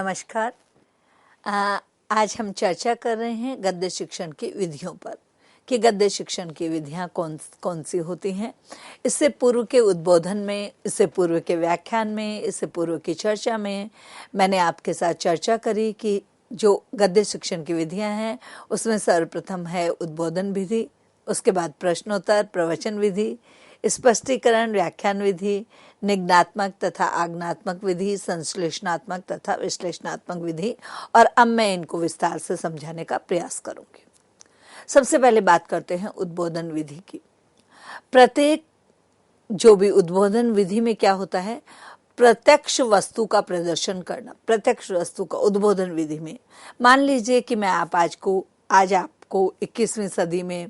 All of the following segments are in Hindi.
नमस्कार। आज हम चर्चा कर रहे हैं गद्य शिक्षण की विधियों पर कि गद्य शिक्षण की विधियां कौन कौन सी होती हैं। इससे पूर्व के उद्बोधन में, इससे पूर्व के व्याख्यान में, इससे पूर्व की चर्चा में मैंने आपके साथ चर्चा करी कि जो गद्य शिक्षण की विधियां हैं उसमें सर्वप्रथम है उद्बोधन विधि, उसके बाद प्रश्नोत्तर, प्रवचन विधि, स्पष्टीकरण, व्याख्यान विधि, निगनात्मक तथा आज्ञात्मक विधि, संश्लेषणात्मक तथा विश्लेषणात्मक विधि, और अब मैं इनको विस्तार से समझाने का प्रयास करूंगी। सबसे पहले बात करते हैं उद्बोधन विधि की। प्रत्येक जो भी उद्बोधन विधि में क्या होता है, प्रत्यक्ष वस्तु का प्रदर्शन करना। प्रत्यक्ष वस्तु का उद्बोधन विधि में मान लीजिए कि मैं आज आपको 21वीं सदी में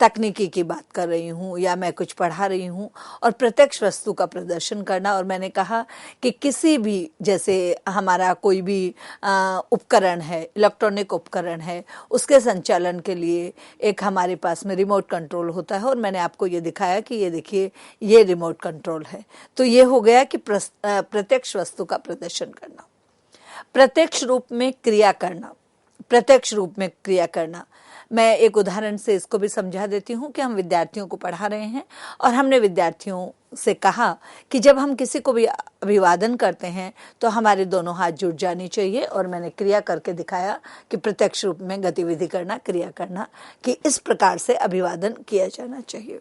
तकनीकी की बात कर रही हूँ या मैं कुछ पढ़ा रही हूँ और प्रत्यक्ष वस्तु का प्रदर्शन करना, और मैंने कहा कि किसी भी, जैसे हमारा कोई भी उपकरण है, इलेक्ट्रॉनिक उपकरण है, उसके संचालन के लिए एक हमारे पास में रिमोट कंट्रोल होता है और मैंने आपको ये दिखाया कि ये देखिए ये रिमोट कंट्रोल है। तो ये हो गया कि प्रत्यक्ष वस्तु का प्रदर्शन करना। प्रत्यक्ष रूप में क्रिया करना, प्रत्यक्ष रूप में क्रिया करना। मैं एक उदाहरण से इसको भी समझा देती हूँ कि हम विद्यार्थियों को पढ़ा रहे हैं और हमने विद्यार्थियों से कहा कि जब हम किसी को भी अभिवादन करते हैं तो हमारे दोनों हाथ जुड़ जानी चाहिए, और मैंने क्रिया करके दिखाया कि प्रत्यक्ष रूप में गतिविधि करना, क्रिया करना, कि इस प्रकार से अभिवादन किया जाना चाहिए।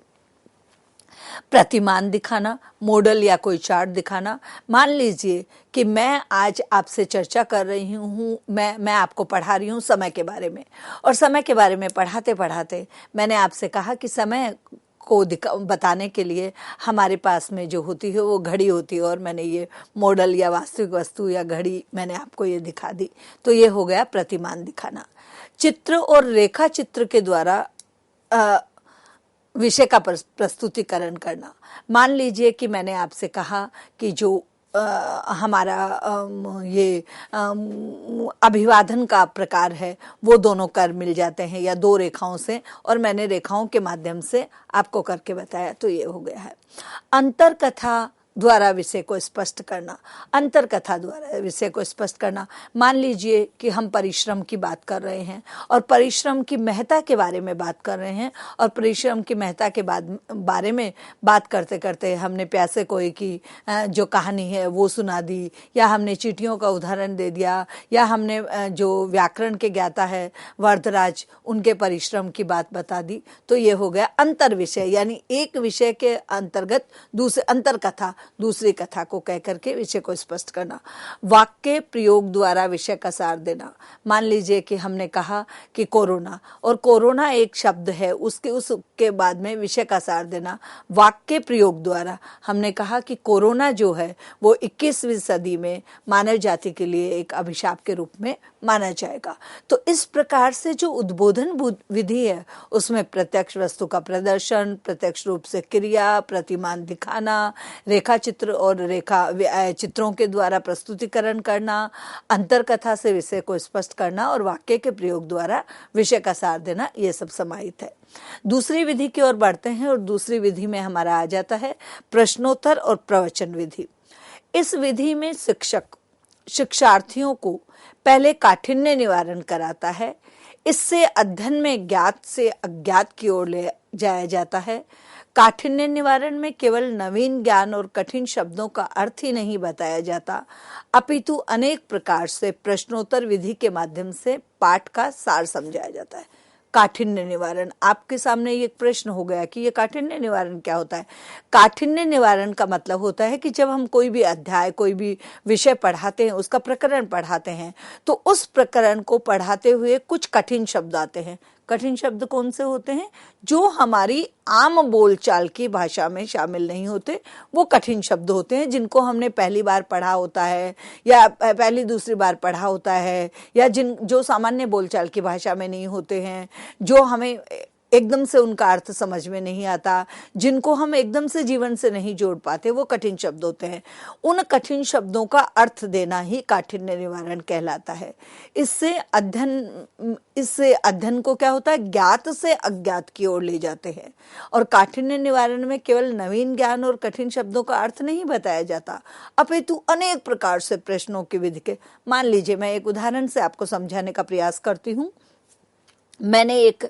प्रतिमान दिखाना, मॉडल या कोई चार्ट दिखाना। मान लीजिए कि मैं आज आपसे चर्चा कर रही हूँ, मैं आपको पढ़ा रही हूँ समय के बारे में, और समय के बारे में पढ़ाते पढ़ाते मैंने आपसे कहा कि समय को बताने के लिए हमारे पास में जो होती है वो घड़ी होती है, और मैंने ये मॉडल या वास्तविक वस्तु या घड़ी मैंने आपको ये दिखा दी। तो ये हो गया प्रतिमान दिखाना। चित्र और रेखा चित्र के द्वारा विषय का प्रस्तुतिकरण करना। मान लीजिए कि मैंने आपसे कहा कि जो हमारा ये अभिवादन का प्रकार है वो दोनों कर मिल जाते हैं या दो रेखाओं से, और मैंने रेखाओं के माध्यम से आपको करके बताया। तो ये हो गया है अंतर कथा द्वारा विषय को स्पष्ट करना। अंतर कथा द्वारा विषय को स्पष्ट करना। मान लीजिए कि हम परिश्रम की बात कर रहे हैं और परिश्रम की महत्ता के बारे में बात कर रहे हैं, और परिश्रम की महत्ता के बारे में बात करते करते हमने प्यासे कोई की जो कहानी है वो सुना दी, या हमने चींटियों का उदाहरण दे दिया, या हमने जो व्याकरण के ज्ञाता है वरदराज, उनके परिश्रम की बात बता दी। तो ये हो गया अंतर विषय, यानी एक विषय के अंतर्गत दूसरे अंतर कथा, दूसरी कथा को कह करके विषय को स्पष्ट करना। वाक्य प्रयोग द्वारा विषय का सार देना। मान लीजिए कि हमने कहा कि कोरोना, और कोरोना एक शब्द है, उसके बाद में विषय का सार देना। वाक्य प्रयोग द्वारा हमने कहा कि कोरोना जो है वो 21वीं सदी में मानव जाति के लिए एक अभिशाप के रूप में माना जाएगा। तो इस प्रकार से जो उद्बोधन विधि है उसमें प्रत्यक्ष वस्तु का प्रदर्शन, प्रत्यक्ष रूप से क्रिया, प्रतिमान दिखाना, रेखा चित्र और रेखा चित्रों के द्वारा प्रस्तुतिकरण करना, अंतर कथा से विषय को स्पष्ट करना, और वाक्य के प्रयोग द्वारा विषय का सार देना, ये सब समाहित है। दूसरी विधि की ओर बढ़ते हैं, और दूसरी विधि में हमारा आ जाता है प्रश्नोत्तर और प्रवचन विधि। इस विधि में शिक्षक शिक्षार्थियों को पहले काठिन्य निवारण कराता है। इससे अध्ययन में ज्ञात से अज्ञात की ओर ले जाया जाता है। काठिन्य निवारण में केवल नवीन ज्ञान और कठिन शब्दों का अर्थ ही नहीं बताया जाता, अपितु अनेक प्रकार से प्रश्नोत्तर विधि के माध्यम से पाठ का सार समझाया जाता है। काठिन्य निवारण, आपके सामने ये प्रश्न हो गया कि ये काठिन्य निवारण क्या होता है। काठिन्य निवारण का मतलब होता है कि जब हम कोई भी अध्याय, कोई भी विषय पढ़ाते हैं, उसका प्रकरण पढ़ाते हैं, तो उस प्रकरण को पढ़ाते हुए कुछ कठिन शब्द आते हैं। कठिन शब्द कौन से होते हैं? जो हमारी आम बोलचाल की भाषा में शामिल नहीं होते, वो कठिन शब्द होते हैं, जिनको हमने पहली बार पढ़ा होता है या पहली दूसरी बार पढ़ा होता है, या जो सामान्य बोलचाल की भाषा में नहीं होते हैं, जो हमें एकदम से उनका अर्थ समझ में नहीं आता, जिनको हम एकदम से जीवन से नहीं जोड़ पाते, वो कठिन शब्द होते हैं। उन कठिन शब्दों का अर्थ देना ही काठिन्य निवारण कहलाता है। इससे अध्ययन को क्या होता है, ज्ञात से अज्ञात की ओर ले जाते हैं। और काठिन्य निवारण में केवल नवीन ज्ञान और कठिन शब्दों का अर्थ नहीं बताया जाता, अपितु अनेक प्रकार से प्रश्नों की विधि के। मान लीजिए, मैं एक उदाहरण से आपको समझाने का प्रयास करती हूँ। मैंने एक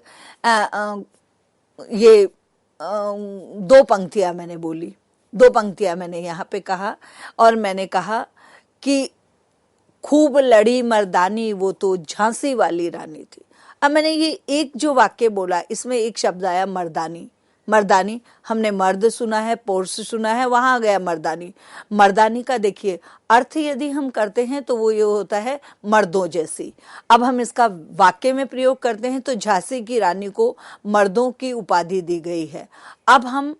दो पंक्तियां मैंने बोली, दो पंक्तियां मैंने यहाँ पे कहा, और मैंने कहा कि खूब लड़ी मर्दानी वो तो झांसी वाली रानी थी। अब मैंने ये एक जो वाक्य बोला, इसमें एक शब्द आया मर्दानी। मर्दानी, हमने मर्द सुना है, पुरुष सुना है, वहां आ गया मर्दानी। मर्दानी का देखिए अर्थ यदि हम करते हैं तो वो ये होता है मर्दों जैसी। अब हम इसका वाक्य में प्रयोग करते हैं तो झांसी की रानी को मर्दों की उपाधि दी गई है। अब हम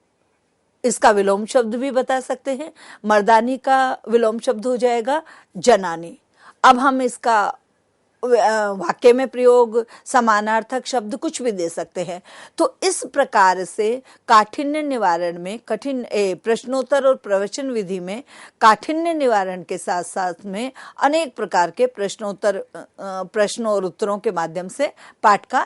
इसका विलोम शब्द भी बता सकते हैं। मर्दानी का विलोम शब्द हो जाएगा जनानी। अब हम इसका वाक्य में प्रयोग समानार्थक शब्द कुछ भी दे सकते हैं। तो इस प्रकार से काठिन्य निवारण में प्रश्नोत्तर और प्रवचन विधि में काठिन्य निवारण के साथ साथ में अनेक प्रकार के प्रश्नों और उत्तरों के माध्यम से पाठ का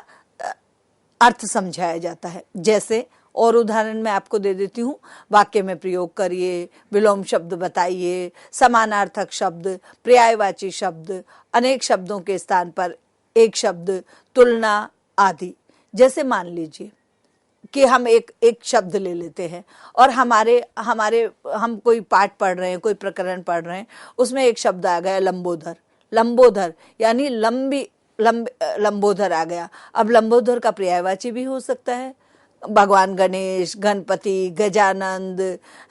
अर्थ समझाया जाता है। जैसे और उदाहरण मैं आपको दे देती हूँ। वाक्य में प्रयोग करिए, विलोम शब्द बताइए, समानार्थक शब्द, पर्यायवाची शब्द, अनेक शब्दों के स्थान पर एक शब्द, तुलना आदि। जैसे मान लीजिए कि हम एक शब्द ले लेते हैं और हम कोई पाठ पढ़ रहे हैं, कोई प्रकरण पढ़ रहे हैं, उसमें एक शब्द आ गया लंबोदर। लंबोदर यानी लंबोदर आ गया। अब लंबोदर का पर्यायवाची भी हो सकता है, भगवान गणेश, गणपति, गजानंद,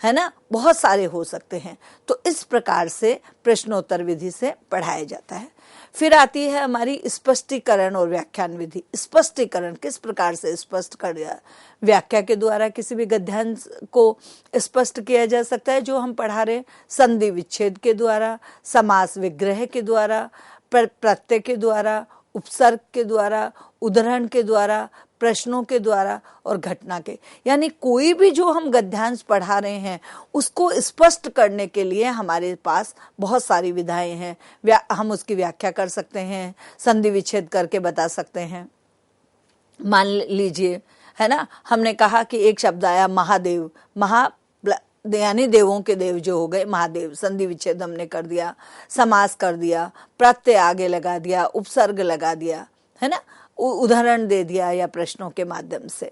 है ना, बहुत सारे हो सकते हैं। तो इस प्रकार से प्रश्नोत्तर विधि से पढ़ाया जाता है। फिर आती है हमारी स्पष्टीकरण और व्याख्यान विधि। स्पष्टीकरण किस प्रकार से स्पष्ट कर दिया, व्याख्या के द्वारा किसी भी गद्यांश को स्पष्ट किया जा सकता है जो हम पढ़ा रहे हैं, संधि विच्छेद के द्वारा, समास विग्रह के द्वारा, प्रत्यय के द्वारा, उपसर्ग के द्वारा, उदाहरण के द्वारा, प्रश्नों के द्वारा और घटना के। यानी कोई भी जो हम गद्यांश पढ़ा रहे हैं उसको स्पष्ट करने के लिए हमारे पास बहुत सारी विधाएं हैं। हम उसकी व्याख्या कर सकते हैं, संधि विच्छेद करके बता सकते हैं। मान लीजिए, है ना, हमने कहा कि एक शब्द आया महादेव, यानी देवों के देव जो हो गए महादेव, संधि विच्छेद हमने कर दिया, समास कर दिया, प्रत्यय आगे लगा दिया, उपसर्ग लगा दिया, है ना, उदाहरण दे दिया या प्रश्नों के माध्यम से।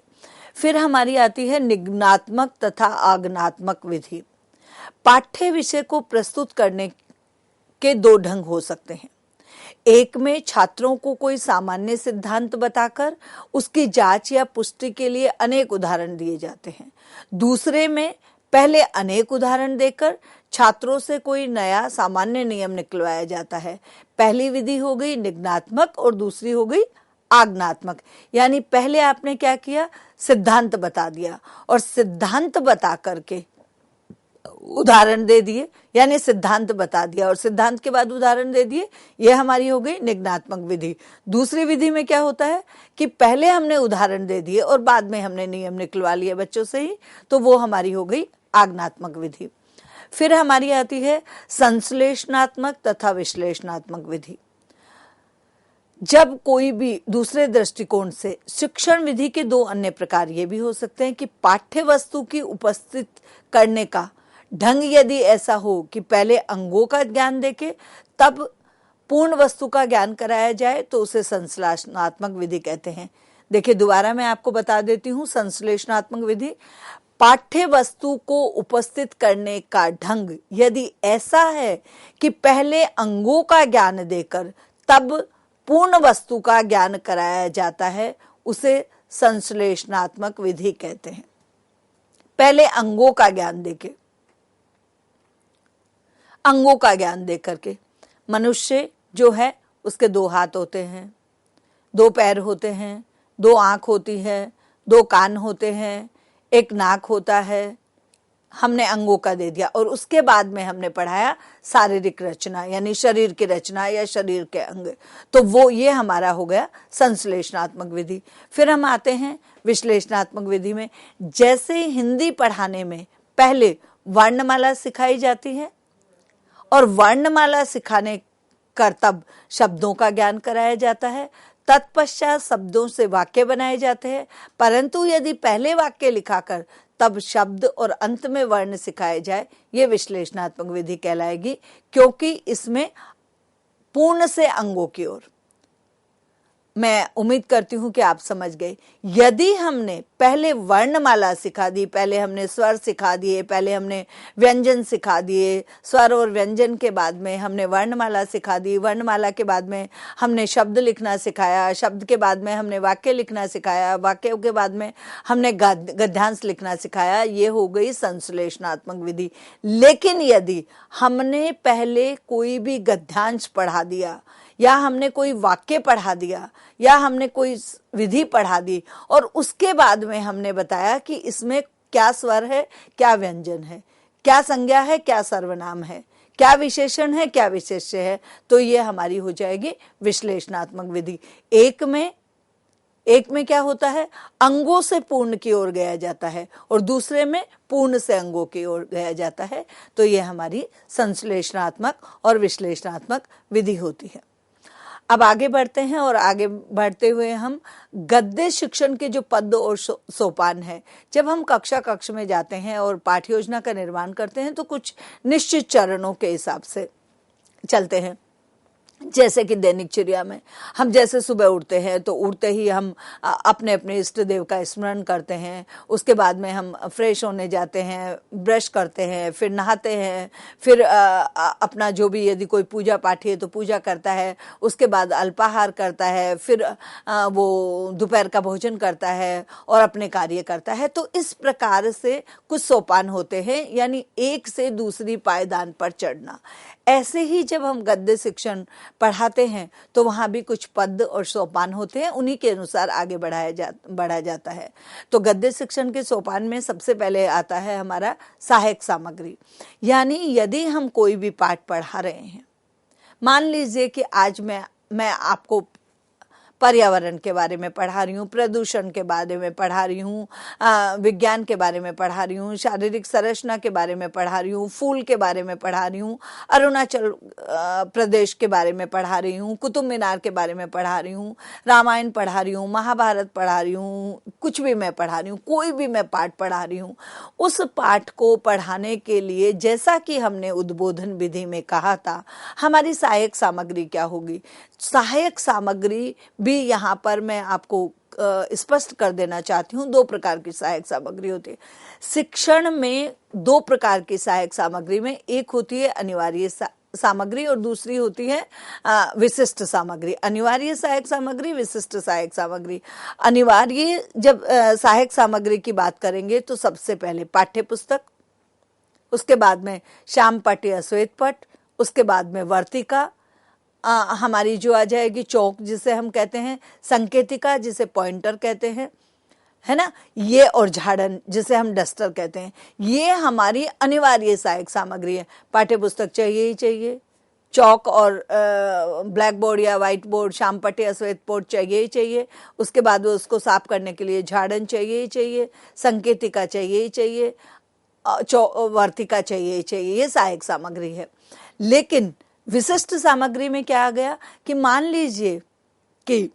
फिर हमारी आती है निगनात्मक तथा आगनात्मक विधि। पाठ्य विषय को प्रस्तुत करने के दो ढंग हो सकते हैं। एक में छात्रों को कोई सामान्य सिद्धांत बताकर उसकी जांच या पुष्टि के लिए अनेक उदाहरण दिए जाते हैं। दूसरे में पहले अनेक उदाहरण देकर छात्रों से कोई नया सामान्य नियम निकलवाया जाता है। पहली विधि हो गई निगनात्मक और दूसरी हो गई आगनात्मक। यानी पहले आपने क्या किया, सिद्धांत बता दिया और सिद्धांत बता करके उदाहरण दे दिए, यानी सिद्धांत बता दिया और सिद्धांत के बाद उदाहरण दे दिए, यह हमारी हो गई निगनात्मक विधि। दूसरी विधि में क्या होता है कि पहले हमने उदाहरण दे दिए और बाद में हमने नियम निकलवा लिए बच्चों से ही, तो वो हमारी हो गई आगनात्मक विधि। फिर हमारी आती है संश्लेषणात्मक तथा विश्लेषणात्मक विधि। जब कोई भी दूसरे दृष्टिकोण से शिक्षण विधि के दो अन्य प्रकार ये भी हो सकते हैं कि पाठ्य वस्तु की उपस्थित करने का ढंग यदि ऐसा हो कि पहले अंगों का ज्ञान देके तब पूर्ण वस्तु का ज्ञान कराया जाए, तो उसे संश्लेषणात्मक विधि कहते हैं। देखिए दोबारा मैं आपको बता देती हूँ, संश्लेषणात्मक विधि पाठ्य वस्तु को उपस्थित करने का ढंग यदि ऐसा है कि पहले अंगों का ज्ञान देकर तब पूर्ण वस्तु का ज्ञान कराया जाता है, उसे संश्लेषणात्मक विधि कहते हैं। पहले अंगों का ज्ञान देके, अंगों का ज्ञान दे करके, मनुष्य जो है उसके दो हाथ होते हैं, दो पैर होते हैं, दो आंख होती है, दो कान होते हैं, एक नाक होता है, हमने अंगों का दे दिया, और उसके बाद में हमने पढ़ाया शारीरिक रचना यानी शरीर की रचना या शरीर के अंग। तो वो ये हमारा हो गया संश्लेषणात्मक विधि। फिर हम आते हैं विश्लेषणात्मक विधि में। जैसे हिंदी पढ़ाने में पहले वर्णमाला सिखाई जाती है और वर्णमाला सिखाने कर तब शब्दों का ज्ञान कराया जाता है, तत्पश्चात शब्दों से वाक्य बनाए जाते हैं। परंतु यदि पहले वाक्य लिखाकर तब शब्द और अंत में वर्ण सिखाए जाए, ये विश्लेषणात्मक विधि कहलाएगी, क्योंकि इसमें पूर्ण से अंगों की ओर। मैं उम्मीद करती हूं कि आप समझ गए। यदि हमने पहले वर्णमाला सिखा दी, पहले हमने स्वर सिखा दिए, पहले हमने व्यंजन सिखा दिए, स्वर और व्यंजन के बाद में हमने वर्णमाला सिखा दी, वर्णमाला के बाद में हमने शब्द लिखना सिखाया, शब्द के बाद में हमने वाक्य लिखना सिखाया, वाक्य के बाद में हमने गद्यांश लिखना सिखाया, ये हो गई संश्लेषणात्मक विधि। लेकिन यदि हमने पहले कोई भी गद्यांश पढ़ा दिया या हमने कोई वाक्य पढ़ा दिया या हमने कोई विधि पढ़ा दी और उसके बाद में हमने बताया कि इसमें क्या स्वर है, क्या व्यंजन है, क्या संज्ञा है, क्या सर्वनाम है, क्या विशेषण है, क्या विशेष्य है, तो ये हमारी हो जाएगी विश्लेषणात्मक विधि। एक में क्या होता है, अंगों से पूर्ण की ओर गया जाता है और दूसरे में पूर्ण से अंगों की ओर गया जाता है। तो ये हमारी संश्लेषणात्मक और विश्लेषणात्मक विधि होती है। अब आगे बढ़ते हैं और आगे बढ़ते हुए हम गद्य शिक्षण के जो पद और सोपान है, जब हम कक्षा में जाते हैं और पाठ्य योजना का निर्माण करते हैं तो कुछ निश्चित चरणों के हिसाब से चलते हैं। जैसे कि दैनिकचर्या में हम जैसे सुबह उठते हैं तो उठते ही हम अपने अपने इष्ट देव का स्मरण करते हैं, उसके बाद में हम फ्रेश होने जाते हैं, ब्रश करते हैं, फिर नहाते हैं, फिर अपना जो भी यदि कोई पूजा पाठ है तो पूजा करता है, उसके बाद अल्पाहार करता है, फिर वो दोपहर का भोजन करता है और अपने कार्य करता है। तो इस प्रकार से कुछ सोपान होते हैं, यानी एक से दूसरी पायदान पर चढ़ना। ऐसे ही जब हम गद्य शिक्षण पढ़ाते हैं तो वहां भी कुछ पद और सोपान होते हैं, उन्हीं के अनुसार आगे बढ़ा जाता है। तो गद्य शिक्षण के सोपान में सबसे पहले आता है हमारा सहायक सामग्री। यानी यदि हम कोई भी पाठ पढ़ा रहे हैं, मान लीजिए कि आज मैं आपको पर्यावरण के बारे में पढ़ा रही हूँ, प्रदूषण के बारे में पढ़ा रही हूँ, विज्ञान के बारे में पढ़ा रही हूँ, शारीरिक संरचना के बारे में पढ़ा रही हूँ, फूल के बारे में पढ़ा रही हूँ, अरुणाचल प्रदेश के बारे में पढ़ा रही हूँ, कुतुब मीनार के बारे में पढ़ा रही हूँ, रामायण पढ़ा रही हूँ, महाभारत पढ़ा रही हूँ, कुछ भी मैं पढ़ा रही हूँ, कोई भी मैं पाठ पढ़ा रही हूँ, उस पाठ को पढ़ाने के लिए जैसा कि हमने उद्बोधन विधि में कहा था, हमारी सहायक सामग्री क्या होगी। सहायक सामग्री भी यहाँ पर मैं आपको स्पष्ट कर देना चाहती हूँ। दो प्रकार की सहायक सामग्री होती है शिक्षण में। दो प्रकार की सहायक सामग्री में एक होती है अनिवार्य सामग्री और दूसरी होती है विशिष्ट सामग्री। अनिवार्य सहायक सामग्री, विशिष्ट सहायक सामग्री। अनिवार्य जब सहायक सामग्री की बात करेंगे तो सबसे पहले पाठ्य पुस्तक, उसके बाद में श्याम पट या श्वेत पट, उसके बाद में वर्तिका हमारी जो आ जाएगी, चौक जिसे हम कहते हैं, संकेतिका जिसे पॉइंटर कहते हैं, है ना, ये, और झाड़न जिसे हम डस्टर कहते हैं। ये हमारी अनिवार्य सहायक सामग्री है। पाठ्य पुस्तक चाहिए ही चाहिए, चौक और ब्लैक बोर्ड या व्हाइट बोर्ड, श्याम पट या श्वेत बोर्ड चाहिए ही चाहिए, उसके बाद उसको साफ करने के लिए झाड़न चाहिए ही चाहिए, संकेतिका चाहिए ही चाहिए, वर्तिका चाहिए ही चाहिए। ये सहायक सामग्री है। लेकिन विशिष्ट सामग्री में क्या आ गया कि मान लीजिए कि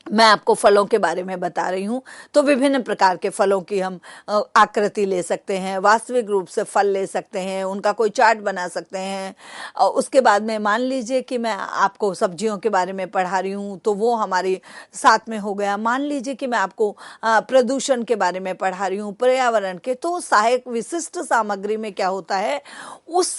मैं आपको फलों के बारे में बता रही हूँ, तो विभिन्न प्रकार के फलों की हम आकृति ले सकते हैं, वास्तविक रूप से फल ले सकते हैं, उनका कोई चार्ट बना सकते हैं। उसके बाद में मान लीजिए कि मैं आपको सब्जियों के बारे में पढ़ा रही हूँ, तो वो हमारे साथ में हो गया। मान लीजिए कि मैं आपको प्रदूषण के बारे में पढ़ा रही हूँ, पर्यावरण के, तो सहायक विशिष्ट सामग्री में क्या होता है, उस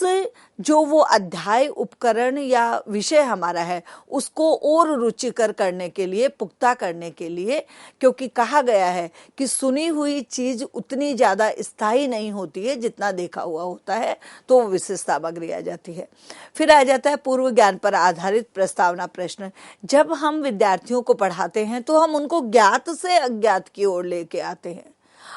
जो वो अध्याय, उपकरण या विषय हमारा है, उसको और रुचिकर करने के लिए, पुख्ता करने के लिए, क्योंकि कहा गया है कि सुनी हुई चीज उतनी ज्यादा स्थायी नहीं होती है जितना देखा हुआ होता है, तो वो विशिष्ट सामग्री आ जाती है। फिर आ जाता है पूर्व ज्ञान पर आधारित प्रस्तावना प्रश्न। जब हम विद्यार्थियों को पढ़ाते हैं तो हम उनको ज्ञात से अज्ञात की ओर लेके आते हैं।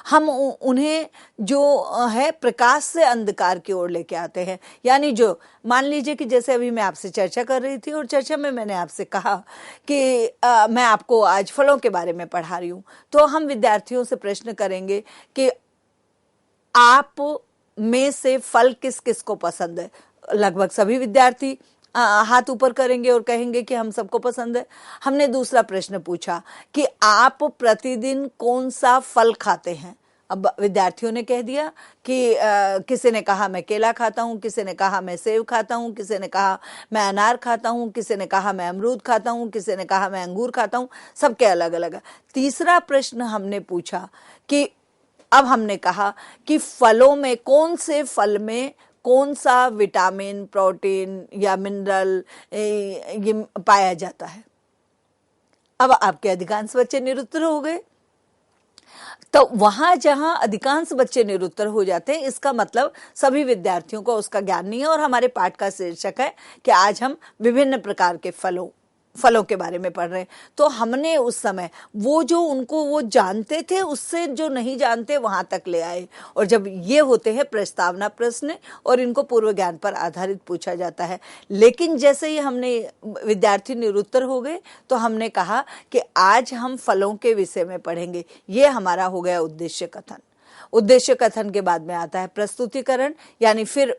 हम उन्हें जो है प्रकाश से अंधकार की ओर लेके आते हैं। यानी जो मान लीजिए कि जैसे अभी मैं आपसे चर्चा कर रही थी और चर्चा में मैंने आपसे कहा कि मैं आपको आज फलों के बारे में पढ़ा रही हूं, तो हम विद्यार्थियों से प्रश्न करेंगे कि आप में से फल किस किस को पसंद है। लगभग सभी विद्यार्थी हाथ ऊपर करेंगे और कहेंगे कि हम सबको पसंद है। हमने दूसरा प्रश्न पूछा कि आप प्रतिदिन कौन सा फल खाते हैं। अब विद्यार्थियों ने कह दिया कि किसी ने कहा मैं केला खाता हूं, किसी ने कहा मैं सेब खाता हूं, किसी ने कहा मैं अनार खाता हूं, किसी ने कहा मैं अमरूद खाता हूं, किसी ने कहा मैं अंगूर खाता हूं। सबके अलग अलग। तीसरा प्रश्न हमने पूछा कि अब हमने कहा कि फलों में कौन से फल में कौन सा विटामिन, प्रोटीन या मिनरल ये पाया जाता है। अब आपके अधिकांश बच्चे निरुत्तर हो गए। तो वहां जहां अधिकांश बच्चे निरुत्तर हो जाते हैं, इसका मतलब सभी विद्यार्थियों को उसका ज्ञान नहीं है। और हमारे पाठ का शीर्षक है कि आज हम विभिन्न प्रकार के फलों के बारे में पढ़ रहे हैं। तो हमने उस समय वो जो उनको वो जानते थे उससे जो नहीं जानते वहां तक ले आए। और जब ये होते हैं प्रस्तावना प्रश्न और इनको पूर्व ज्ञान पर आधारित पूछा जाता है। लेकिन जैसे ही हमने विद्यार्थी निरुत्तर हो गए तो हमने कहा कि आज हम फलों के विषय में पढ़ेंगे। ये हमारा हो गया उद्देश्य कथन। उद्देश्य कथन के बाद में आता है प्रस्तुतिकरण, यानी फिर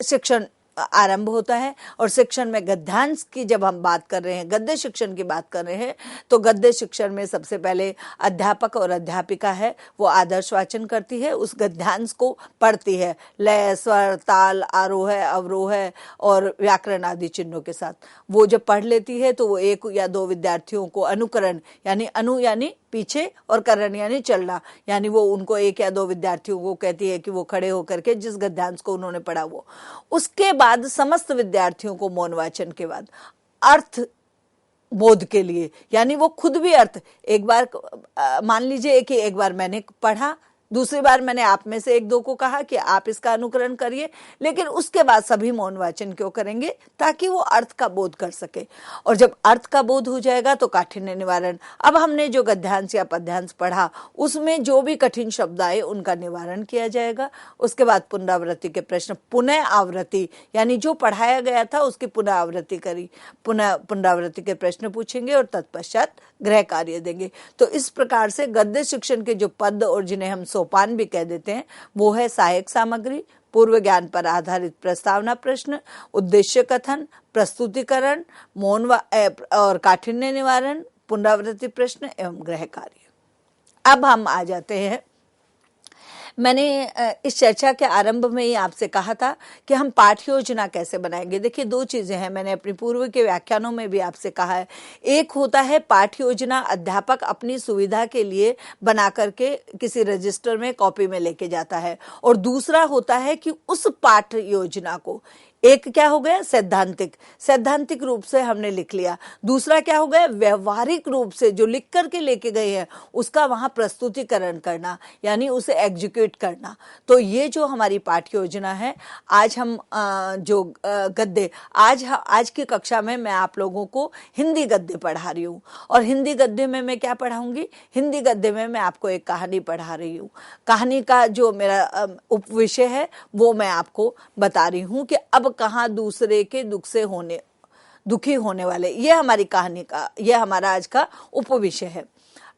शिक्षण आरंभ होता है। और शिक्षण में गद्यांश की जब हम बात कर रहे हैं, गद्य शिक्षण की बात कर रहे हैं, तो गद्य शिक्षण में सबसे पहले अध्यापक और अध्यापिका है वो आदर्श वाचन करती है, उस गद्यांश को पढ़ती है लय, स्वर, ताल, आरोह, अवरोह और व्याकरण आदि चिन्हों के साथ। वो जब पढ़ लेती है तो वो एक या दो विद्यार्थियों को अनुकरण, यानी अनु यानी पीछे और करण यानी चलना, यानी वो उनको एक या दो विद्यार्थियों को कहती है कि वो खड़े होकर के जिस गद्यांश को उन्होंने पढ़ा वो। उसके बाद समस्त विद्यार्थियों को मौन वाचन के बाद अर्थ बोध के लिए, यानी वो खुद भी अर्थ एक बार मान लीजिए कि एक बार मैंने पढ़ा, दूसरी बार मैंने आप में से एक दो को कहा कि आप इसका अनुकरण करिए, लेकिन उसके बाद सभी मौन वाचन क्यों करेंगे, ताकि वो अर्थ का बोध कर सके। और जब अर्थ का बोध हो जाएगा तो काठिन्य निवारण। अब हमने जो गद्यांश या पद्यांश पढ़ा उसमें जो भी कठिन शब्द आए उनका निवारण किया जाएगा। उसके बाद पुनरावृत्ति के प्रश्न, पुनः आवृत्ति, यानी जो पढ़ाया गया था उसकी पुनः आवृत्ति करी, पुनरावृत्ति के प्रश्न पूछेंगे और तत्पश्चात गृह कार्य देंगे। तो इस प्रकार से गद्य शिक्षण के जो पद और जिन्हें हम सोपान भी कह देते हैं वो है सहायक सामग्री, पूर्व ज्ञान पर आधारित प्रस्तावना प्रश्न, उद्देश्य कथन, प्रस्तुतिकरण, मौन और काठिन्य निवारण, पुनरावृत्ति प्रश्न एवं गृह कार्य। अब हम आ जाते हैं, मैंने इस चर्चा के आरंभ में ही आपसे कहा था कि हम पाठ योजना कैसे बनाएंगे। देखिए दो चीजें हैं, मैंने अपनी पूर्व के व्याख्यानों में भी आपसे कहा है। एक होता है पाठ योजना अध्यापक अपनी सुविधा के लिए बना करके किसी रजिस्टर में कॉपी में लेके जाता है, और दूसरा होता है कि उस पाठ योजना को, एक क्या हो गया सैद्धांतिक रूप से हमने लिख लिया, दूसरा क्या हो गया व्यवहारिक रूप से जो लिख करके लेके गए हैं उसका वहां प्रस्तुतिकरण करना, यानी उसे एग्जीक्यूट करना। तो ये जो हमारी पाठ्य योजना है, आज हम जो गद्य आज की कक्षा में मैं आप लोगों को हिंदी गद्य पढ़ा रही हूँ। और हिंदी गद्य में मैं क्या पढ़ाऊंगी, हिंदी गद्य में मैं आपको एक कहानी पढ़ा रही हूँ। कहानी का जो मेरा उपविषय है वो मैं आपको बता रही हूँ कि अब कहां दूसरे के दुख से दुखी होने वाले, ये हमारी कहानी का, ये हमारा आज का उपविषय है।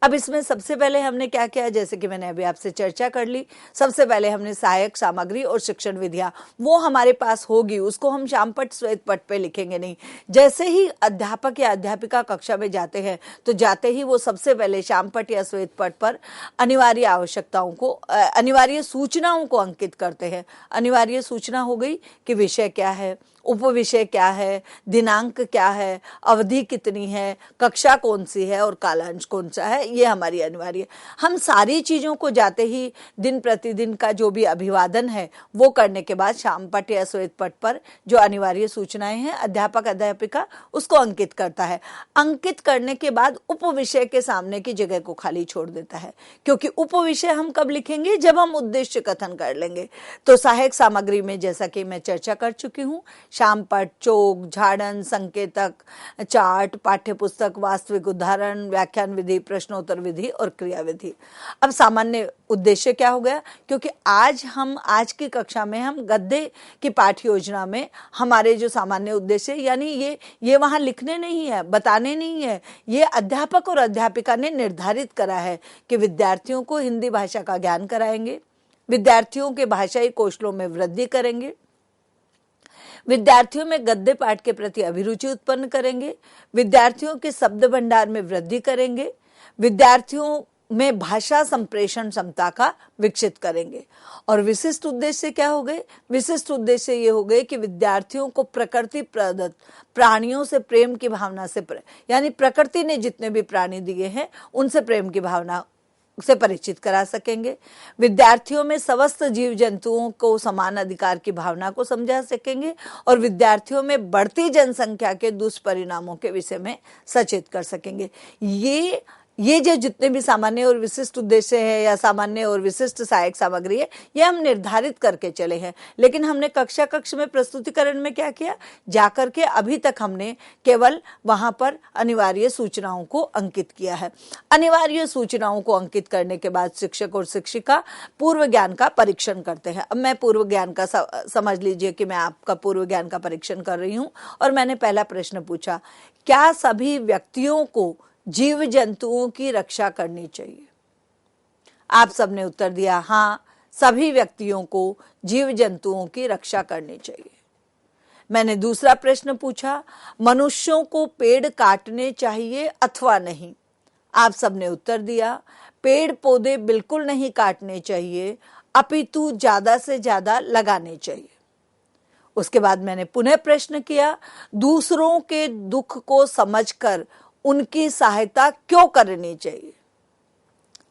अब इसमें सबसे पहले हमने क्या किया, जैसे कि मैंने अभी आपसे चर्चा कर ली, सबसे पहले हमने सहायक सामग्री और शिक्षण विधियां, वो हमारे पास होगी, उसको हम श्यामपट्ट श्वेत पट्ट पे लिखेंगे नहीं। जैसे ही अध्यापक या अध्यापिका कक्षा में जाते हैं तो जाते ही वो सबसे पहले श्यामपट्ट या श्वेत पट्ट पर अनिवार्य आवश्यकताओं को, अनिवार्य सूचनाओं को अंकित करते हैं। अनिवार्य सूचना हो गई कि विषय क्या है, उपविषय क्या है, दिनांक क्या है, अवधि कितनी है, कक्षा कौन सी है और कालांश कौन सा है, ये हमारी अनिवार्य। हम सारी चीजों को जाते ही दिन प्रतिदिन का जो भी अभिवादन है वो करने के बाद श्यामपट्ट या श्वेत पट्ट पर जो अनिवार्य सूचनाएं हैं अध्यापक अध्यापिका उसको अंकित करता है। अंकित करने के बाद उपविषय के सामने की जगह को खाली छोड़ देता है, क्योंकि उपविषय हम कब लिखेंगे, जब हम उद्देश्य कथन कर लेंगे। तो सहायक सामग्री में जैसा कि मैं चर्चा कर चुकी हूँ, शामपट, चोक, झाड़न, संकेतक, चार्ट, पाठ्यपुस्तक, वास्तविक उदाहरण, व्याख्यान विधि, प्रश्नोत्तर विधि और क्रिया विधि। अब सामान्य उद्देश्य क्या हो गया, क्योंकि आज की कक्षा में हम गद्य की पाठ योजना में हमारे जो सामान्य उद्देश्य, यानी ये वहां लिखने नहीं है, बताने नहीं है, ये अध्यापक और अध्यापिका ने निर्धारित करा है कि विद्यार्थियों को हिंदी भाषा का ज्ञान कराएंगे, विद्यार्थियों के भाषाई कौशलों में वृद्धि करेंगे, विद्यार्थियों में गद्य पाठ के प्रति अभिरुचि उत्पन्न करेंगे, विद्यार्थियों के शब्द भंडार में वृद्धि करेंगे, विद्यार्थियों में भाषा संप्रेषण क्षमता का विकसित करेंगे। और विशिष्ट उद्देश्य क्या हो गए? विशिष्ट उद्देश्य ये हो गए कि विद्यार्थियों को प्रकृति प्रदत्त प्राणियों से प्रेम की भावना से यानी प्रकृति ने जितने भी प्राणी दिए हैं उनसे प्रेम की भावना से परिचित करा सकेंगे, विद्यार्थियों में समस्त जीव जंतुओं को समान अधिकार की भावना को समझा सकेंगे और विद्यार्थियों में बढ़ती जनसंख्या के दुष्परिणामों के विषय में सचेत कर सकेंगे। ये जो जितने भी सामान्य और विशिष्ट उद्देश्य है या सामान्य और विशिष्ट सहायक सामग्री है, ये हम निर्धारित करके चले हैं। लेकिन हमने कक्ष में प्रस्तुतिकरण में क्या किया, जाकर के अभी तक हमने केवल वहां पर अनिवार्य सूचनाओं को अंकित किया है। अनिवार्य सूचनाओं को अंकित करने के बाद शिक्षक और शिक्षिका पूर्व ज्ञान का परीक्षण करते हैं। अब मैं पूर्व ज्ञान का समझ लीजिए कि मैं आपका पूर्व ज्ञान का परीक्षण कर रही हूं और मैंने पहला प्रश्न पूछा, क्या सभी व्यक्तियों को जीव जंतुओं की रक्षा करनी चाहिए? आप सबने उत्तर दिया हाँ, सभी व्यक्तियों को जीव जंतुओं की रक्षा करनी चाहिए। मैंने दूसरा प्रश्न पूछा, मनुष्यों को पेड़ काटने चाहिए अथवा नहीं? आप सबने उत्तर दिया पेड़ पौधे बिल्कुल नहीं काटने चाहिए, अपितु ज्यादा से ज्यादा लगाने चाहिए। उसके बाद मैंने पुनः प्रश्न किया, दूसरों के दुख को समझकर उनकी सहायता क्यों करनी चाहिए?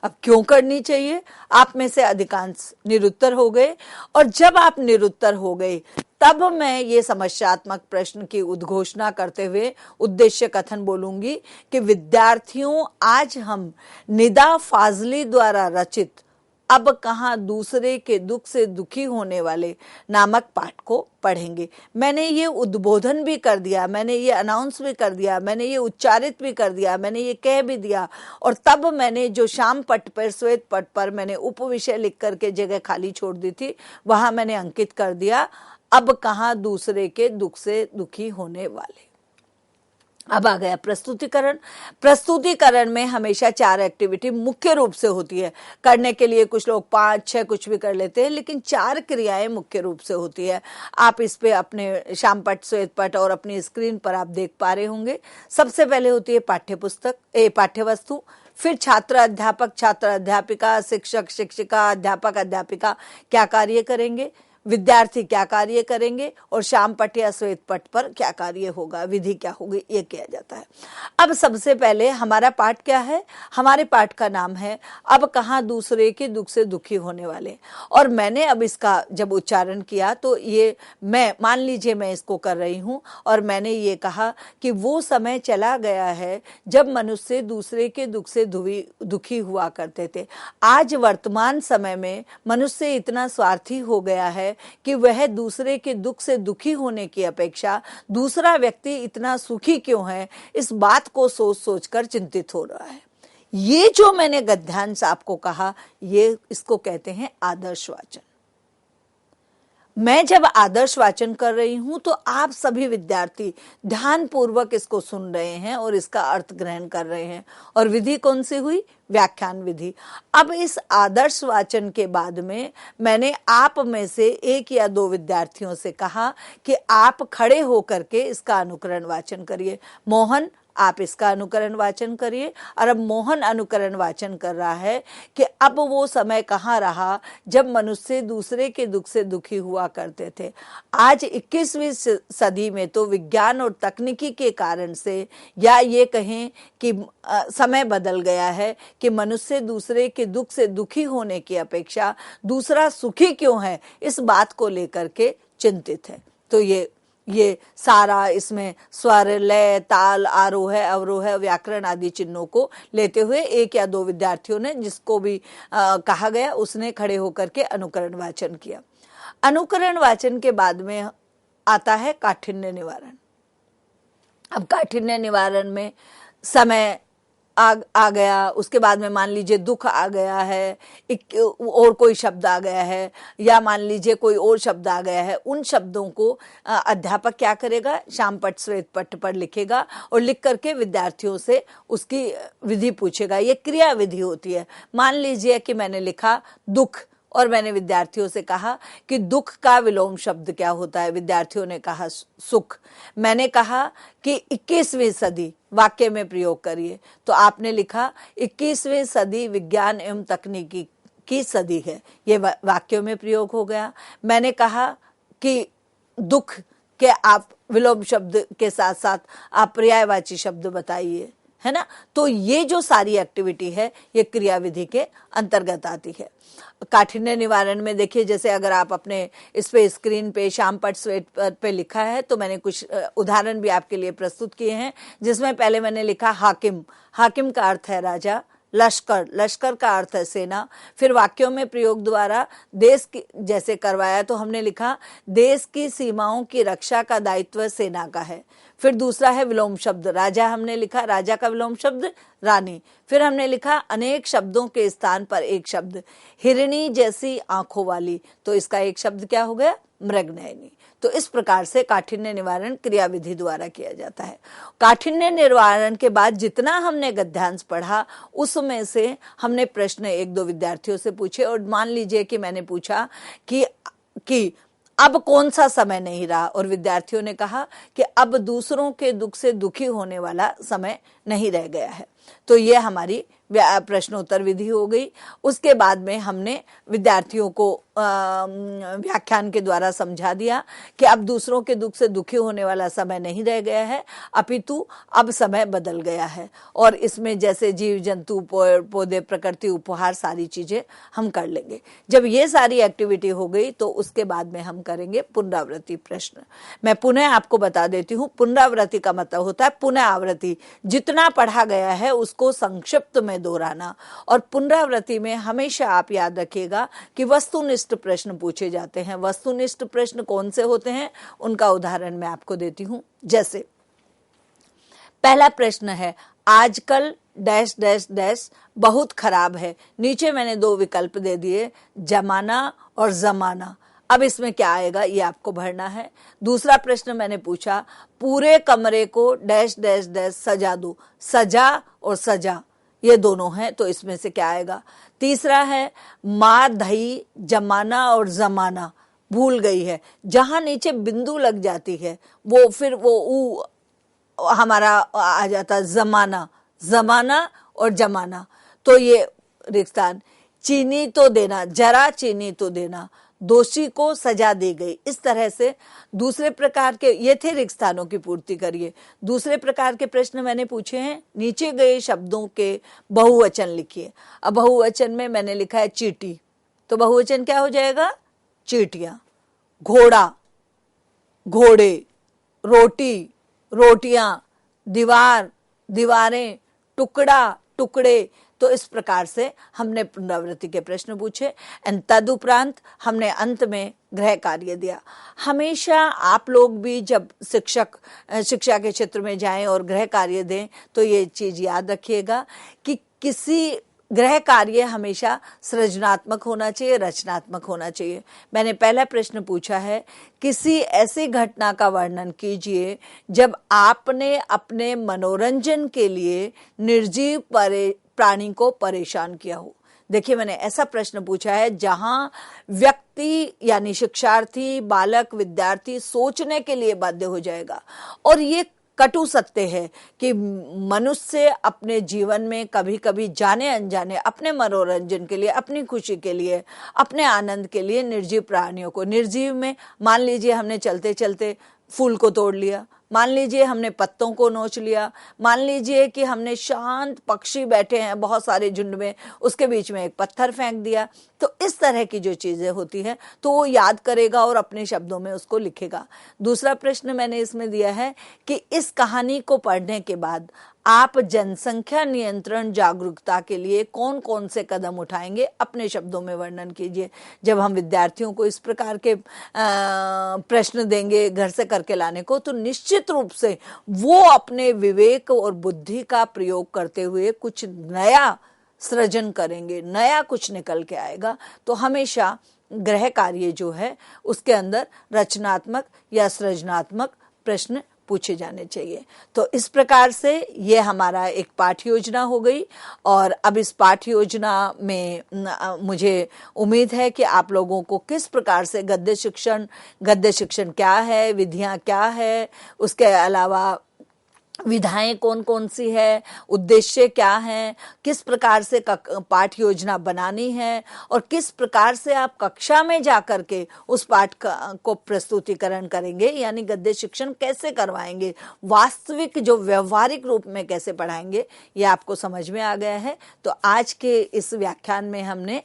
अब क्यों करनी चाहिए, आप में से अधिकांश निरुत्तर हो गए। और जब आप निरुत्तर हो गए तब मैं ये समस्यात्मक प्रश्न की उद्घोषणा करते हुए उद्देश्य कथन बोलूंगी कि विद्यार्थियों, आज हम निदा फाजली द्वारा रचित अब कहाँ दूसरे के दुख से दुखी होने वाले नामक पाठ को पढ़ेंगे। मैंने ये उद्बोधन भी कर दिया, मैंने ये अनाउंस भी कर दिया, मैंने ये उच्चारित भी कर दिया, मैंने ये कह भी दिया। और तब मैंने जो शाम पट पर, श्वेत पट पर मैंने उपविषय लिख करके जगह खाली छोड़ दी थी, वहां मैंने अंकित कर दिया, अब कहाँ दूसरे के दुख से दुखी होने वाले। अब आ गया प्रस्तुतिकरण। प्रस्तुतिकरण में हमेशा 4 एक्टिविटी मुख्य रूप से होती है। करने के लिए कुछ लोग 5-6 कुछ भी कर लेते हैं, लेकिन 4 क्रियाएं मुख्य रूप से होती है। आप इस पे अपने शामपट, श्वेतपट और अपनी स्क्रीन पर आप देख पा रहे होंगे। सबसे पहले होती है पाठ्यवस्तु, फिर छात्र अध्यापक, छात्र अध्यापिका, शिक्षक शिक्षिका, अध्यापक अध्यापिका क्या कार्य करेंगे, विद्यार्थी क्या कार्य करेंगे और शाम पट या श्वेत पट पर क्या कार्य होगा, विधि क्या होगी, ये किया जाता है। अब सबसे पहले हमारा पाठ क्या है? हमारे पाठ का नाम है अब कहाँ दूसरे के दुख से दुखी होने वाले। और मैंने अब इसका जब उच्चारण किया तो ये मैं मान लीजिए मैं इसको कर रही हूँ और मैंने ये कहा कि वो समय चला गया है जब मनुष्य दूसरे के दुख से दुखी हुआ करते थे। आज वर्तमान समय में मनुष्य इतना स्वार्थी हो गया है कि वह दूसरे के दुख से दुखी होने की अपेक्षा दूसरा व्यक्ति इतना सुखी क्यों है, इस बात को सोच सोचकर चिंतित हो रहा है। ये जो मैंने गद्यांश आपको कहा, ये इसको कहते हैं आदर्श वाचन। मैं जब आदर्श वाचन कर रही हूं तो आप सभी विद्यार्थी ध्यानपूर्वक इसको सुन रहे हैं और इसका अर्थ ग्रहण कर रहे हैं। और विधि कौन सी हुई? व्याख्यान विधि। अब इस आदर्श वाचन के बाद में मैंने आप में से 1 या 2 विद्यार्थियों से कहा कि आप खड़े होकर के इसका अनुकरण वाचन करिए। मोहन, आप इसका अनुकरण वाचन करिए। और अब मोहन अनुकरण वाचन कर रहा है कि अब वो समय कहाँ रहा जब मनुष्य दूसरे के दुख से दुखी हुआ करते थे। आज 21वीं सदी में तो विज्ञान और तकनीकी के कारण से, या ये कहें कि समय बदल गया है कि मनुष्य दूसरे के दुख से दुखी होने की अपेक्षा दूसरा सुखी क्यों है, इस बात को लेकर के चिंतित है। तो ये सारा इसमें स्वर, लय, ताल, आरोह, अवरोह, व्याकरण आदि चिन्हों को लेते हुए 1 या 2 विद्यार्थियों ने, जिसको भी कहा गया, उसने खड़े होकर के अनुकरण वाचन किया। अनुकरण वाचन के बाद में आता है काठिन्य निवारण। अब काठिन्य निवारण में समय आ गया, उसके बाद में मान लीजिए दुख आ गया है, और कोई शब्द आ गया है, या मान लीजिए कोई और शब्द आ गया है, उन शब्दों को अध्यापक क्या करेगा, शाम पट श्वेत पट पर लिखेगा और लिख करके विद्यार्थियों से उसकी विधि पूछेगा। ये क्रिया विधि होती है। मान लीजिए कि मैंने लिखा दुख और मैंने विद्यार्थियों से कहा कि दुख का विलोम शब्द क्या होता है। विद्यार्थियों ने कहा सुख। मैंने कहा कि 21वीं सदी वाक्य में प्रयोग करिए, तो आपने लिखा 21वीं सदी विज्ञान एवं तकनीकी की सदी है। ये वाक्यों में प्रयोग हो गया। मैंने कहा कि दुख के आप विलोम शब्द के साथ साथ आप पर्यायवाची शब्द बताइए, है ना। तो ये जो सारी एक्टिविटी है ये क्रिया विधि के अंतर्गत आती है। काठिन्य निवारण में देखिए, जैसे अगर आप अपने इस पे स्क्रीन पे शाम पट श्वेत पट पे लिखा है, तो मैंने कुछ उदाहरण भी आपके लिए प्रस्तुत किए हैं, जिसमें पहले मैंने लिखा हाकिम। हाकिम का अर्थ है राजा। लश्कर, लश्कर का अर्थ है सेना। फिर वाक्यों में प्रयोग द्वारा देश की जैसे करवाया, तो हमने लिखा देश की सीमाओं की रक्षा का दायित्व सेना का है। फिर दूसरा है विलोम शब्द, राजा हमने लिखा, राजा का विलोम शब्द रानी। फिर हमने लिखा अनेक शब्दों के स्थान पर एक शब्द, हिरणी जैसी आंखों वाली, तो इसका एक शब्द क्या हो गया, मृगनयनी। तो इस प्रकार से काठिन्य निवारण क्रिया विधि द्वारा किया जाता है। काठिन्य निवारण के बाद जितना हमने गद्यांश पढ़ा, उसमें से हमने प्रश्न एक दो विद्यार्थियों से पूछे, और मान लीजिए कि मैंने पूछा कि अब कौन सा समय नहीं रहा, और विद्यार्थियों ने कहा कि अब दूसरों के दुख से दुखी होने वाला समय नहीं रह गया है। तो ये हमारी प्रश्नोत्तर विधि हो गई। उसके बाद में हमने विद्यार्थियों को व्याख्यान के द्वारा समझा दिया कि अब दूसरों के दुख से दुखी होने वाला समय नहीं रह गया है, अपितु अब समय बदल गया है। और इसमें जैसे जीव जंतु पौधे प्रकृति उपहार सारी चीजें हम कर लेंगे। जब ये सारी एक्टिविटी हो गई तो उसके बाद में हम करेंगे पुनरावृत्ति प्रश्न। मैं पुनः आपको बता देती हूँ, पुनरावृत्ति का मतलब होता है पुनः आवृत्ति। जितना पढ़ा गया है उसको संक्षिप्त में दोहराना। और पुनरावृत्ति में हमेशा आप याद रखिएगा कि वस्तुनिष्ठ प्रश्न पूछे जाते हैं। वस्तुनिष्ठ प्रश्न कौन से होते हैं, उनका उदाहरण मैं आपको देती हूं। जैसे पहला प्रश्न है, आजकल डैश डैश डैश बहुत खराब है। नीचे मैंने दो विकल्प दे दिए, जमाना और जमाना। अब इसमें क्या आएगा ये आपको भरना है। दूसरा प्रश्न मैंने पूछा, पूरे कमरे को डैश डैश डैश सजा दो। सजा और सजा ये दोनों हैं, तो इसमें से क्या आएगा। तीसरा है, मार धई जमाना और जमाना भूल गई है। जहां नीचे बिंदु लग जाती है वो फिर वो हमारा आ जाता जमाना, जमाना और जमाना। तो ये रिक्तान, चीनी तो देना, जरा चीनी तो देना, दोषी को सजा दी गई। इस तरह से दूसरे प्रकार के ये थे रिक्त स्थानों की पूर्ति करिए। दूसरे प्रकार के प्रश्न मैंने पूछे हैं, नीचे गए शब्दों के बहुवचन लिखिए। अब बहुवचन में मैंने लिखा है चीटी, तो बहुवचन क्या हो जाएगा, चीटियां। घोड़ा, घोड़े, रोटी, रोटियां, दीवार, दीवारें, टुकड़ा, टुकड़े। तो इस प्रकार से हमने पुनरावृत्ति के प्रश्न पूछे। एंड तदुपरांत हमने अंत में गृह कार्य दिया। हमेशा आप लोग भी जब शिक्षा के क्षेत्र में जाएं और गृह कार्य दें तो ये चीज याद रखिएगा कि किसी गृह कार्य हमेशा सृजनात्मक होना चाहिए, रचनात्मक होना चाहिए। मैंने पहला प्रश्न पूछा है, किसी ऐसी घटना का वर्णन कीजिए जब आपने अपने मनोरंजन के लिए निर्जीव प्राणी को परेशान किया हो। देखिए, मैंने ऐसा प्रश्न पूछा है जहां व्यक्ति यानी शिक्षार्थी, बालक, विद्यार्थी सोचने के लिए बाध्य हो जाएगा। और ये कटु सत्य है कि मनुष्य अपने जीवन में कभी कभी जाने अनजाने अपने मनोरंजन के लिए, अपनी खुशी के लिए, अपने आनंद के लिए निर्जीव प्राणियों को, निर्जीव में मान लीजिए हमने चलते चलते फूल को तोड़ लिया, मान लीजिए हमने पत्तों को नोच लिया, मान लीजिए कि हमने शांत पक्षी बैठे हैं बहुत सारे झुंड में, उसके बीच में एक पत्थर फेंक दिया। तो इस तरह की जो चीजें होती हैं तो वो याद करेगा और अपने शब्दों में उसको लिखेगा। दूसरा प्रश्न मैंने इसमें दिया है कि इस कहानी को पढ़ने के बाद आप जनसंख्या नियंत्रण जागरूकता के लिए कौन कौन से कदम उठाएंगे, अपने शब्दों में वर्णन कीजिए। जब हम विद्यार्थियों को इस प्रकार के प्रश्न देंगे घर से करके लाने को, तो निश्चित रूप से वो अपने विवेक और बुद्धि का प्रयोग करते हुए कुछ नया सृजन करेंगे, नया कुछ निकल के आएगा। तो हमेशा गृह कार्य जो है उसके अंदर रचनात्मक या सृजनात्मक प्रश्न पूछे जाने चाहिए। तो इस प्रकार से ये हमारा एक पाठ योजना हो गई, और अब इस पाठ योजना में मुझे उम्मीद है कि आप लोगों को किस प्रकार से गद्य शिक्षण क्या है, विधियां क्या है, उसके अलावा विधाएं कौन कौन सी है, उद्देश्य क्या है, किस प्रकार से पाठ योजना बनानी है, और किस प्रकार से आप कक्षा में जाकर के उस पाठ को प्रस्तुतिकरण करेंगे, यानी गद्य शिक्षण कैसे करवाएंगे, वास्तविक जो व्यवहारिक रूप में कैसे पढ़ाएंगे, ये आपको समझ में आ गया है। तो आज के इस व्याख्यान में हमने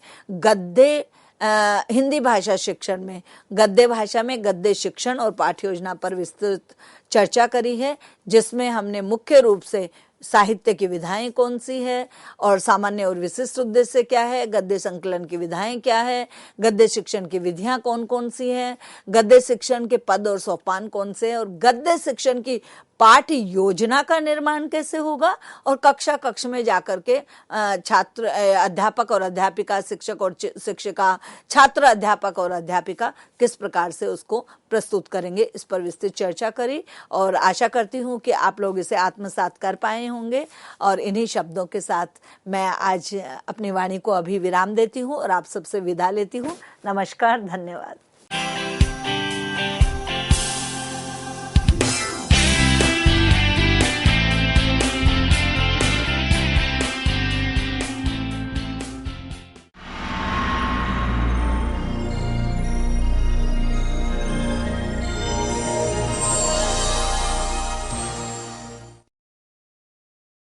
हिंदी भाषा शिक्षण में गद्य भाषा में गद्य शिक्षण और पाठ्य योजना पर विस्तृत चर्चा करी है, जिसमें हमने मुख्य रूप से साहित्य की विधाएं कौन सी है, और सामान्य और विशिष्ट उद्देश्य क्या है, गद्य संकलन की विधाएं क्या है, गद्य शिक्षण की विधियां कौन कौन सी हैं, गद्य शिक्षण के पद और सोपान कौन से हैं, और गद्य शिक्षण की पाठ योजना का निर्माण कैसे होगा, और कक्ष में जाकर के छात्र अध्यापक और अध्यापिका, शिक्षक और शिक्षिका, छात्र अध्यापक और अध्यापिका किस प्रकार से उसको प्रस्तुत करेंगे, इस पर विस्तृत चर्चा करी। और आशा करती हूँ कि आप लोग इसे आत्मसात कर पाए होंगे। और इन्हीं शब्दों के साथ मैं आज अपनी वाणी को अभी विराम देती हूँ और आप सबसे विदा लेती हूँ। नमस्कार, धन्यवाद।